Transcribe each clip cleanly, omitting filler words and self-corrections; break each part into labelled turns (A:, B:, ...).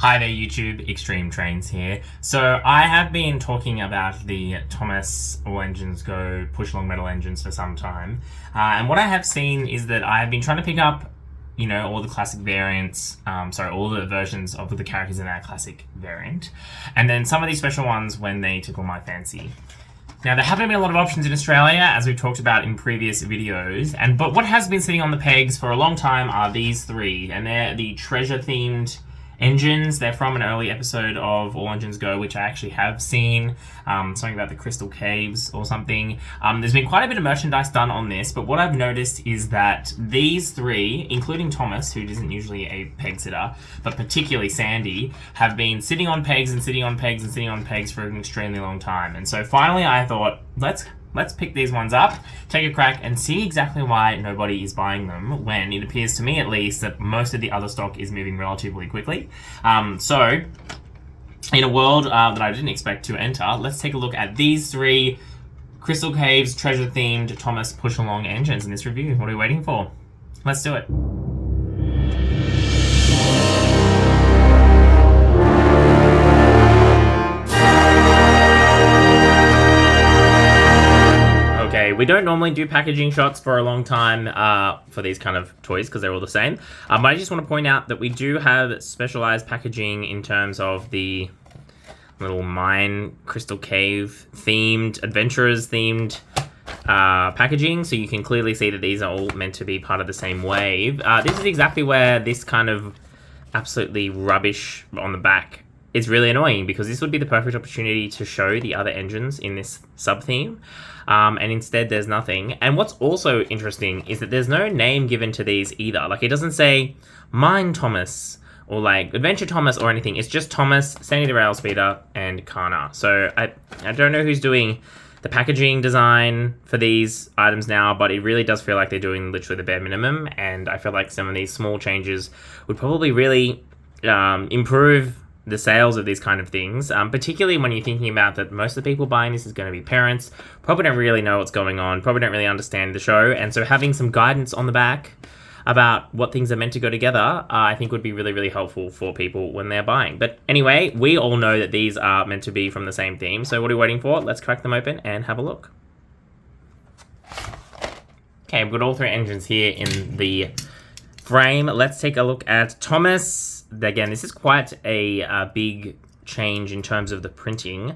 A: Hi there YouTube, Extreme Trains here. So I have been talking about the Tomas All Engines Go push along metal engines for some time. And what I have seen is that I have been trying to pick up, all the classic variants, all the versions of the characters in that classic variant. And then some of these special ones when they tickle my fancy. Now, there haven't been a lot of options in Australia, as we've talked about in previous videos, but what has been sitting on the pegs for a long time are these three, and they're the treasure-themed engines. They're from an early episode of All Engines Go, which I actually have seen, something about the Crystal Caves or something. There's been quite a bit of merchandise done on this, but what I've noticed is that these three, including Thomas, who isn't usually a peg sitter, but particularly Sandy, have been sitting on pegs and sitting on pegs and sitting on pegs for an extremely long time. And so finally I thought, let's pick these ones up, take a crack, and see exactly why nobody is buying them, when it appears to me at least that most of the other stock is moving relatively quickly. So, in a world that I didn't expect to enter, let's take a look at these three Crystal Caves treasure-themed Thomas push-along engines in this review. What are we waiting for? Let's do it. Okay, we don't normally do packaging shots for a long time for these kind of toys because they're all the same. But I just want to point out that we do have specialized packaging in terms of the little mine, Crystal Cave themed, adventurers themed packaging. So you can clearly see that these are all meant to be part of the same wave. This is exactly where this kind of absolutely rubbish on the back is really annoying, because this would be the perfect opportunity to show the other engines in this sub-theme. And instead there's nothing. And what's also interesting is that there's no name given to these either. Like, it doesn't say Mine Thomas or like Adventure Thomas or anything. It's just Thomas, Sandy the Rail Speeder, and Kana. So I don't know who's doing the packaging design for these items now, but it really does feel like they're doing literally the bare minimum. And I feel like some of these small changes would probably really improve the sales of these kind of things, particularly when you're thinking about that most of the people buying this is going to be parents, probably don't really know what's going on, probably don't really understand the show, and so having some guidance on the back about what things are meant to go together, I think would be really, really helpful for people when they're buying. But anyway, we all know that these are meant to be from the same theme, so what are we waiting for? Let's crack them open and have a look. Okay, we've got all three engines here in the frame. Let's take a look at Thomas. Again, this is quite a big change in terms of the printing.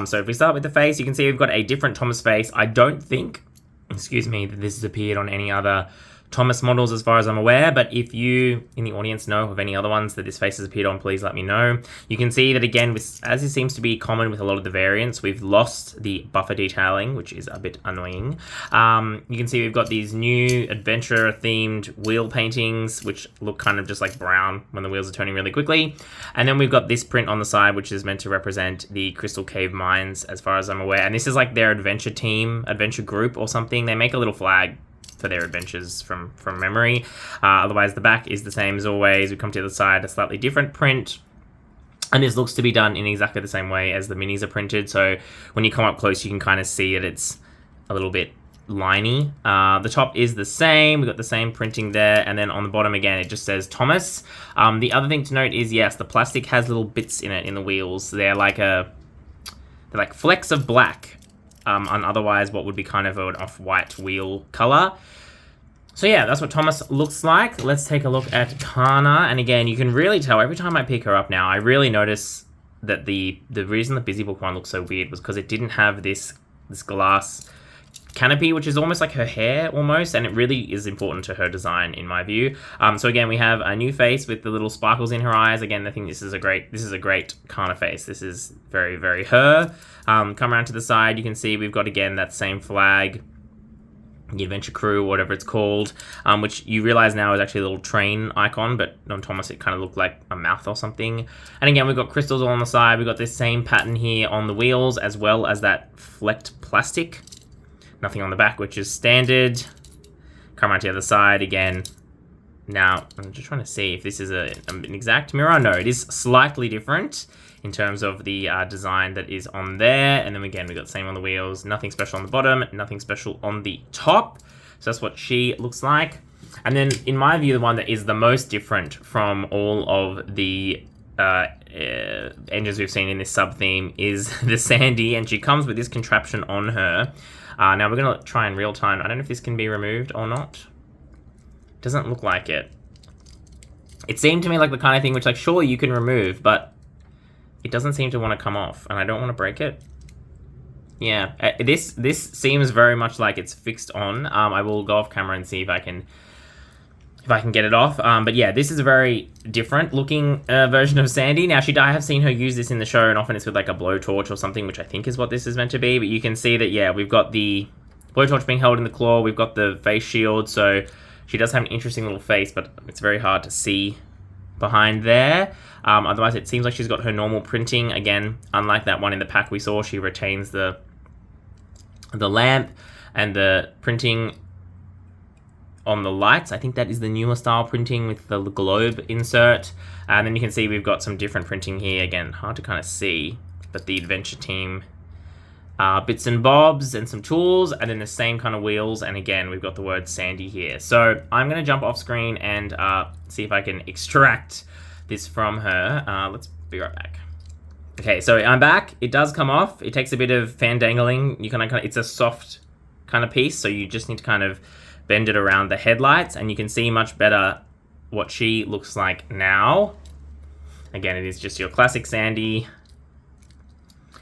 A: So if we start with the face, you can see we've got a different Thomas face. I don't think, that this has appeared on any other Thomas models as far as I'm aware, but if you in the audience know of any other ones that this face has appeared on, please let me know. You can see that again, as it seems to be common with a lot of the variants, we've lost the buffer detailing, which is a bit annoying. You can see we've got these new adventure themed wheel paintings, which look kind of just like brown when the wheels are turning really quickly. And then we've got this print on the side, which is meant to represent the Crystal Cave mines, as far as I'm aware. And this is like their adventure team, adventure group or something. They make a little flag for their adventures from memory. Otherwise, the back is the same as always. We come to the other side, a slightly different print. And this looks to be done in exactly the same way as the minis are printed. So when you come up close, you can kind of see that it's a little bit liney. The top is the same. We've got the same printing there. And then on the bottom, again, it just says Thomas. The other thing to note is, yes, the plastic has little bits in it in the wheels. They're like flecks of black. On otherwise what would be kind of an off-white wheel color. So yeah, that's what Thomas looks like. Let's take a look at Kana. And again, you can really tell every time I pick her up now, I really notice that the reason the Busy Book one looks so weird was because it didn't have this glass canopy, which is almost like her hair almost, and it really is important to her design in my view. So again, we have a new face with the little sparkles in her eyes. Again, I think this is a great Kana face. This is very, very her. Come around to the side, you can see we've got again that same flag, the Adventure Crew, whatever it's called, which you realize now is actually a little train icon, but on Thomas it kind of looked like a mouth or something. And again, we've got crystals all on the side. We've got this same pattern here on the wheels, as well as that flecked plastic. Nothing on the back, which is standard. Come around to the other side again. Now, I'm just trying to see if this is an exact mirror. No, it is slightly different in terms of the design that is on there. And then again, we've got the same on the wheels. Nothing special on the bottom, nothing special on the top. So that's what she looks like. And then, in my view, the one that is the most different from all of the engines we've seen in this sub-theme is the Sandy, and she comes with this contraption on her. Now we're going to try in real time. I don't know if this can be removed or not. Doesn't look like it. It seemed to me like the kind of thing which, like, surely you can remove, but it doesn't seem to want to come off, and I don't want to break it. Yeah, this seems very much like it's fixed on. I will go off camera and see if I can get it off. But yeah, this is a very different looking version of Sandy. Now, I have seen her use this in the show, and often it's with like a blowtorch or something, which I think is what this is meant to be. But you can see that, yeah, we've got the blowtorch being held in the claw. We've got the face shield, so she does have an interesting little face, but it's very hard to see behind there. Otherwise, it seems like she's got her normal printing. Again, unlike that one in the pack we saw, she retains the lamp and the printing on the lights. I think that is the newer style printing with the globe insert. And then you can see we've got some different printing here. Again, hard to kind of see, but the adventure team bits and bobs and some tools, and then the same kind of wheels. And again, we've got the word Sandy here. So I'm going to jump off screen and see if I can extract this from her. Let's be right back. Okay, so I'm back. It does come off. It takes a bit of fandangling. You it's a soft kind of piece, so you just need to kind of bend it around the headlights, and you can see much better what she looks like now. Again, it is just your classic Sandy.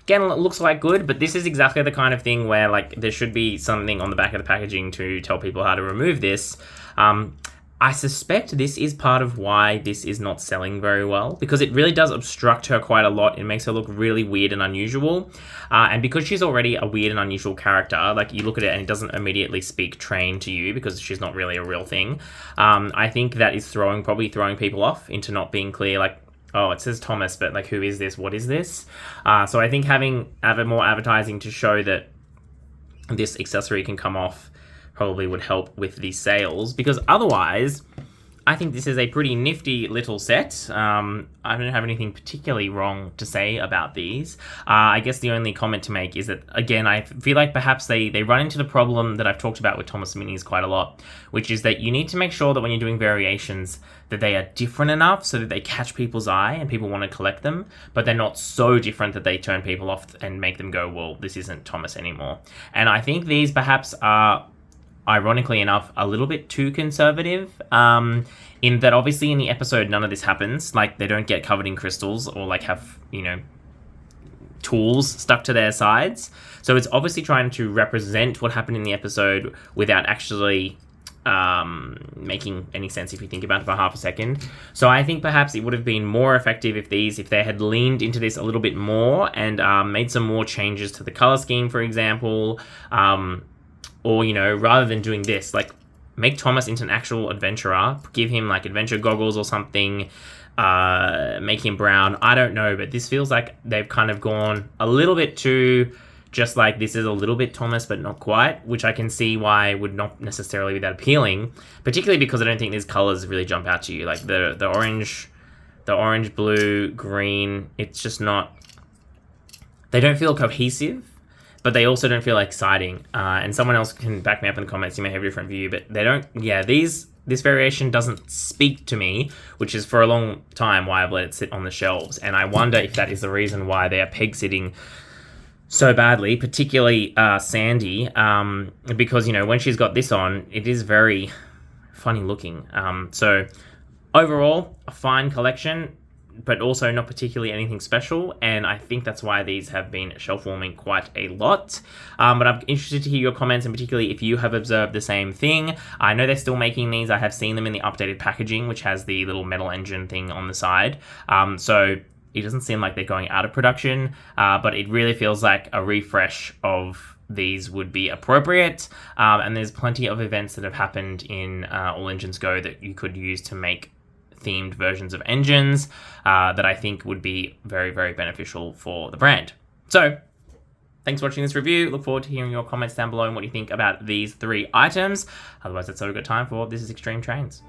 A: Again, it looks like good, but this is exactly the kind of thing where, like, there should be something on the back of the packaging to tell people how to remove this. I suspect this is part of why this is not selling very well, because it really does obstruct her quite a lot. It makes her look really weird and unusual. And because she's already a weird and unusual character, like, you look at it and it doesn't immediately speak train to you because she's not really a real thing. I think that is probably throwing people off into not being clear, like, oh, it says Thomas, but, like, who is this? What is this? So I think having more advertising to show that this accessory can come off probably would help with the sales, because otherwise, I think this is a pretty nifty little set. I don't have anything particularly wrong to say about these. I guess the only comment to make is that, again, I feel like perhaps they run into the problem that I've talked about with Thomas Minis quite a lot, which is that you need to make sure that when you're doing variations that they are different enough so that they catch people's eye and people want to collect them, but they're not so different that they turn people off and make them go, well, this isn't Thomas anymore. And I think these perhaps are, ironically enough, a little bit too conservative, in that obviously in the episode none of this happens. Like, they don't get covered in crystals or, like, have, you know, tools stuck to their sides. So it's obviously trying to represent what happened in the episode without actually making any sense if you think about it for half a second. So I think perhaps it would have been more effective if they had leaned into this a little bit more and made some more changes to the color scheme, for example. Or, you know, rather than doing this, like, make Thomas into an actual adventurer, give him, like, adventure goggles or something, make him brown. I don't know, but this feels like they've kind of gone a little bit too, just like, this is a little bit Thomas, but not quite, which I can see why would not necessarily be that appealing, particularly because I don't think these colors really jump out to you. Like, the orange, blue, green, it's just not, they don't feel cohesive, but they also don't feel exciting. And someone else can back me up in the comments. You may have a different view, but they don't. Yeah, this variation doesn't speak to me, which is for a long time why I've let it sit on the shelves. And I wonder if that is the reason why they are peg sitting so badly, particularly Sandy, because, you know, when she's got this on, it is very funny looking. So overall, a fine collection, but also not particularly anything special, and I think that's why these have been shelf warming quite a lot. But I'm interested to hear your comments, and particularly if you have observed the same thing. I know they're still making these. I have seen them in the updated packaging, which has the little metal engine thing on the side. So it doesn't seem like they're going out of production, but it really feels like a refresh of these would be appropriate. And there's plenty of events that have happened in All Engines Go that you could use to make themed versions of engines that I think would be very, very beneficial for the brand. So, thanks for watching this review. Look forward to hearing your comments down below and what you think about these 3 items. Otherwise, that's all we've got time for. This is Extreme Trains.